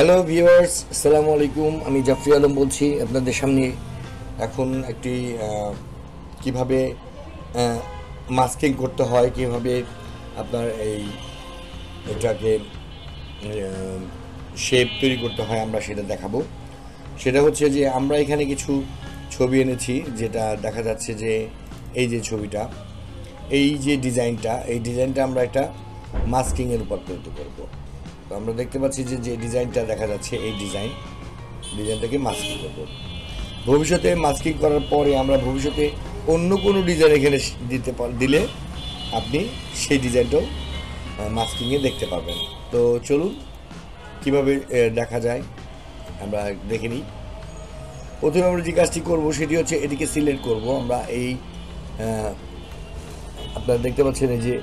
Hello viewers, আসসালামু আলাইকুম। আমি জাফরি আলম বলছি আপনাদের সামনে। এখন একটি কিভাবে মাস্কিং করতে হয়, কিভাবে আপনার এটাকে শেপ তৈরি করতে হয়, আমরা সেটা দেখাবো। সেটা হচ্ছে যে আমরা এখানে কিছু ছবি এনেছি, যেটা দেখা যাচ্ছে যে এই যে ছবিটা, এই যে ডিজাইনটা আমরা একটা মাস্কিংয়ের উপর তৈরি করব। তো আমরা দেখতে পাচ্ছি যে যে ডিজাইনটা দেখা যাচ্ছে, এই ডিজাইনটাকে মাস্কিং করব। ভবিষ্যতে মাস্কিং করার পরে আমরা ভবিষ্যতে অন্য কোনো ডিজাইন এখানে দিলে আপনি সেই ডিজাইনটাও মাস্কিংয়ে দেখতে পাবেন। তো চলুন কীভাবে দেখা যায় আমরা দেখে নিই। প্রথমে আমরা যে কাজটি করব সেটি হচ্ছে এটিকে সিলেক্ট করব। আমরা এই আপনারা দেখতে পাচ্ছেন এই যে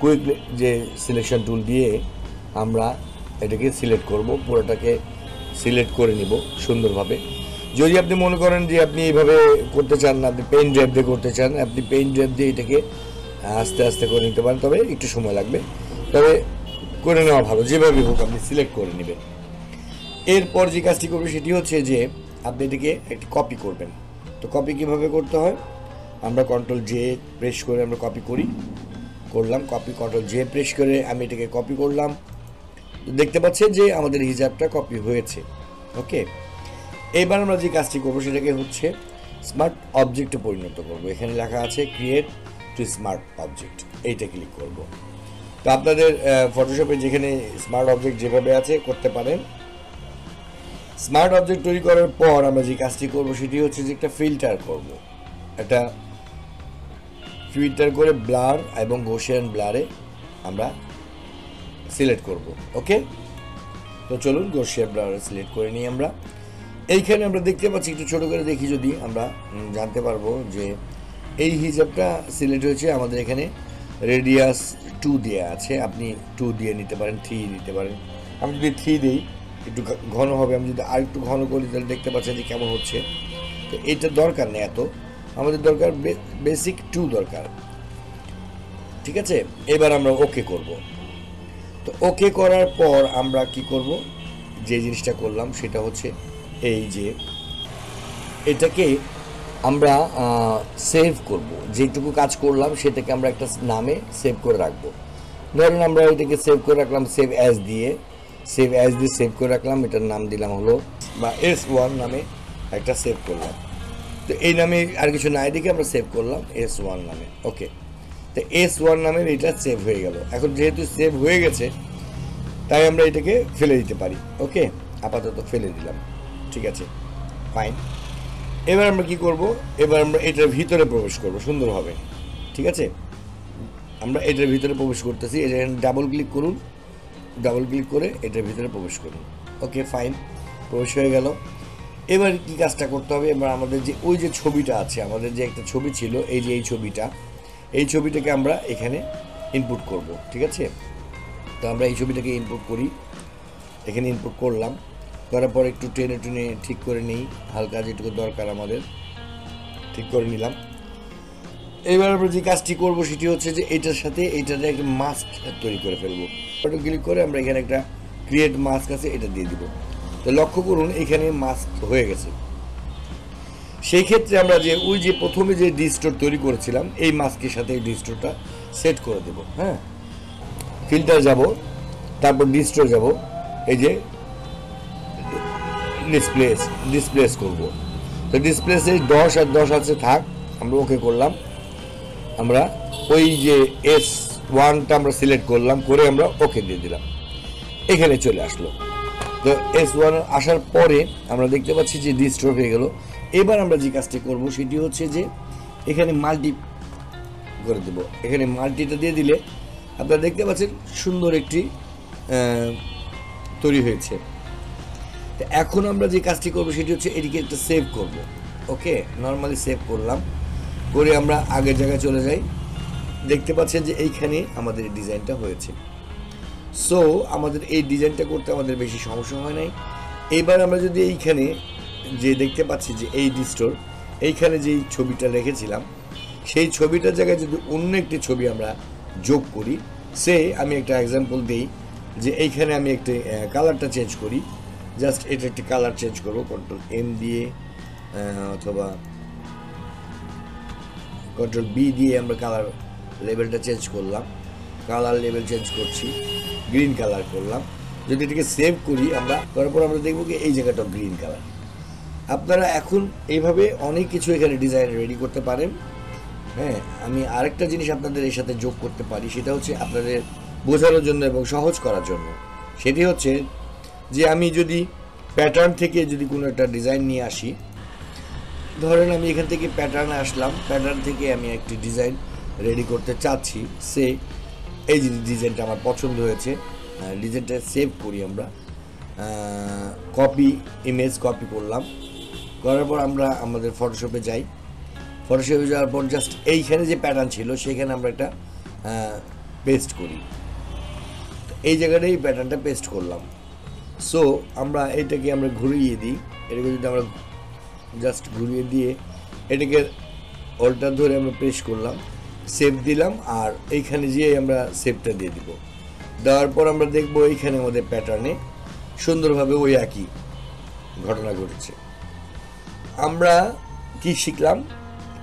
কুইক যে সিলেকশন টুল দিয়ে আমরা এটাকে সিলেক্ট করব, পুরোটাকে সিলেক্ট করে নিব সুন্দরভাবে। যদি আপনি মনে করেন যে আপনি এইভাবে করতে চান না, আপনি পেন ড্রাইভ দিয়ে করতে চান, আপনি পেন ড্রাইভ দিয়ে এটাকে আস্তে আস্তে করে নিতে পারেন, তবে একটু সময় লাগবে, তবে করে নেওয়া ভালো। যেভাবে হোক আপনি সিলেক্ট করে নেবেন। এরপর যে কাজটি করবে সেটি হচ্ছে যে আপনি এটাকে একটি কপি করবেন। তো কপি কীভাবে করতে হয়, আমরা কন্ট্রোল জে প্রেস করে আমরা কপি করলাম। কন্ট্রোল জে প্রেস করে আমি এটাকে কপি করলাম। দেখতে পাচ্ছেন যে আমাদের হিজাবটা কপি হয়েছে। ওকে, এবার আমরা যে কাজটি করবো সেটাকে হচ্ছে স্মার্ট অবজেক্টে পরিণত করব। এখানে লেখা আছে ক্রিয়েট টু স্মার্ট অবজেক্ট, এইটা ক্লিক করব। তো আপনাদের ফটোশপে যেখানে স্মার্ট অবজেক্ট যেভাবে আছে করতে পারেন। স্মার্ট অবজেক্ট তৈরি করার পর আমরা যে কাজটি করব সেটি হচ্ছে যে একটা ফিল্টার করব। একটা ফিল্টার করে ব্লার এবং গৌসিয়ান ব্লারে আমরা সিলেক্ট করব। ওকে, তো চলুন গৌসিয়ান ব্লারে সিলেক্ট করে নিই আমরা। এইখানে আমরা দেখতে পাচ্ছি, একটু ছোটো করে দেখি যদি আমরা জানতে পারবো যে এই হিজাবটা সিলেক্ট হয়েছে। আমাদের এখানে রেডিয়াস 2 দেওয়া আছে, আপনি 2 দিয়ে নিতে পারেন, 3 নিতে পারেন। আমি যদি 3 দিই একটু ঘন হবে, আমি যদি আর একটু ঘন করি তাহলে দেখতে পাচ্ছেন যে কেমন হচ্ছে। তো এইটা দরকার নেই এত, আমাদের দরকার বেসিক 2 দরকার। ঠিক আছে, এবার আমরা ওকে করব। তো ওকে করার পর আমরা কি করব, যে জিনিসটা করলাম সেটা হচ্ছে এই যে এটাকে আমরা সেভ করব। যেটুকু কাজ করলাম সেটাকে আমরা একটা নামে সেভ করে রাখবো। ধরুন আমরা এটাকে সেভ করে রাখলাম সেভ অ্যাজ দিয়ে সেভ করে রাখলাম। এটার নাম দিলাম হলো বা S1 নামে একটা সেভ করলাম। তো এই নামে আর কিছু নাই দেখে আমরা সেভ করলাম S1 নামে। ওকে, তো S1 নামের এটা সেভ হয়ে গেল। এখন যেহেতু সেভ হয়ে গেছে তাই আমরা এটাকে ফেলে দিতে পারি। ওকে, আপাতত ফেলে দিলাম। ঠিক আছে, ফাইন। এবার আমরা কি করব, এবার আমরা এটার ভিতরে প্রবেশ করব সুন্দরভাবে। ঠিক আছে, আমরা এটার ভিতরে প্রবেশ করতেছি। এটা ডাবল ক্লিক করুন, ডাবল ক্লিক করে এটার ভিতরে প্রবেশ করুন। ওকে, ফাইন, প্রবেশ হয়ে গেল। এবার কি কাজটা করতে হবে, এবার আমাদের যে ওই যে ছবিটা আছে, আমাদের যে একটা ছবি ছিল, এই যে এই ছবিটাকে আমরা এখানে ইনপুট করব। ঠিক আছে, তো আমরা এই ছবিটাকে ইনপুট করি, এখানে ইনপুট করলাম। করার পর একটু টেনে ঠিক করে নিই, হালকা যেটুকু দরকার আমাদের ঠিক করে নিলাম। এবার আমরা যে কাজটি করবো সেটি হচ্ছে যে এটার সাথে এইটাতে একটা মাস্ক তৈরি করে ফেলবো। ফটো ক্লিক করে আমরা এখানে একটা ক্রিয়েট মাস্ক আছে, এটা দিয়ে দিব। তো লক্ষ্য করুন এখানে মাস্ক হয়ে গেছে। সেই ক্ষেত্রে আমরা যে ওই যে প্রথমে যে ডিস্টোর তৈরি করেছিলাম এই মাস্কের সাথে এই ডিস্টোরটা সেট করে দেব। হ্যাঁ, ফিল্টার যাব, তারপর ডিস্টোর যাব, এই যে ডিসপ্লেস করব। তো ডিসপ্লেসে 10 আর 10 আছে, থাক, আমরা ওকে করলাম। আমরা ওই যে S1টা আমরা সিলেক্ট করলাম, করে আমরা ওকে দিয়ে দিলাম, এখানে চলে আসলো। তো S1 আসার পরে আমরা দেখতে পাচ্ছি যে ডিস্টোর হয়ে গেল। এবার আমরা যে কাজটি করব সেটি হচ্ছে যে এখানে মাল্টি করে দেব। এখানে মাল্টিটা দিয়ে দিলে আপনারা দেখতে পাচ্ছেন সুন্দর একটি তৈরি হয়েছে। তো এখন আমরা যে কাজটি করব সেটি হচ্ছে এটিকে একটা সেভ করব। ওকে, নর্মালি সেভ করলাম, করে আমরা আগের জায়গায় চলে যাই। দেখতে পাচ্ছেন যে এইখানে আমাদের ডিজাইনটা হয়েছে। সো আমাদের এই ডিজাইনটা করতে আমাদের বেশি সমস্যা হয় নাই। এইবার আমরা যদি এইখানে যে দেখতে পাচ্ছি যে এই ডিস্টোর, এইখানে যেই ছবিটা রেখেছিলাম সেই ছবিটার জায়গায় যদি অন্য একটি ছবি আমরা যোগ করি, সে আমি একটা এক্সাম্পল দিই যে এইখানে আমি একটা কালারটা চেঞ্জ করি, জাস্ট এটা একটি কালার চেঞ্জ করবো কন্ট্রোল এম দিয়ে অথবা কন্ট্রোল বি দিয়ে আমরা কালার লেভেলটা চেঞ্জ করলাম, কালার লেভেল চেঞ্জ করছি, গ্রিন কালার করলাম। যদি এটাকে সেভ করি আমরা, করার পর আমরা দেখবো কি এই জায়গাটা গ্রিন কালার। আপনারা এখন এইভাবে অনেক কিছু এখানে ডিজাইন রেডি করতে পারেন। হ্যাঁ, আমি আরেকটা জিনিস আপনাদের এর সাথে যোগ করতে পারি, সেটা হচ্ছে আপনাদের বোঝানোর জন্য এবং সহজ করার জন্য। সেটি হচ্ছে যে আমি যদি প্যাটার্ন থেকে যদি কোনো একটা ডিজাইন নিয়ে আসি, ধরেন আমি এখান থেকে প্যাটার্নে আসলাম, প্যাটার্ন থেকে আমি একটি ডিজাইন রেডি করতে চাচ্ছি। এই যে ডিজাইনটা আমার পছন্দ হয়েছে, ডিজাইনটা সেভ করি আমরা, কপি ইমেজ কপি করলাম, করার পর আমরা আমাদের ফটোশপে যাই। ফটোশপে যাওয়ার পর জাস্ট এইখানে যে প্যাটার্ন ছিল সেখানে আমরা একটা পেস্ট করি, এই জায়গাটাই এই প্যাটার্নটা পেস্ট করলাম। সো আমরা এটাকে আমরা ঘুরিয়ে দিই, এটাকে যদি আমরা জাস্ট ঘুরিয়ে দিয়ে এটাকে অল্টার ধরে আমরা প্রেস করলাম, সেভ দিলাম, আর এইখানে যেয়ে আমরা সেভটা দিয়ে দিব। দেওয়ার পর আমরা দেখবো এইখানে আমাদের প্যাটার্নে সুন্দরভাবে ওই একই ঘটনা ঘটেছে। আমরা কি শিখলাম,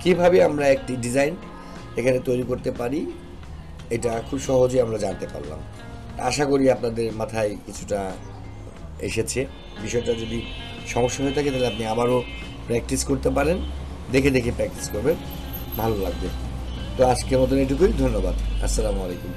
কিভাবে আমরা একটি ডিজাইন এখানে তৈরি করতে পারি, এটা খুব সহজে আমরা জানতে পারলাম। আশা করি আপনাদের মাথায় কিছুটা এসেছে। বিষয়টা যদি সমস্যা হয়ে থাকে তাহলে আপনি আবারও প্র্যাকটিস করতে পারেন, দেখে দেখে প্র্যাকটিস করবেন, ভালো লাগবে। তো আজকের মতন এটুকুই, ধন্যবাদ, আসসালামু আলাইকুম।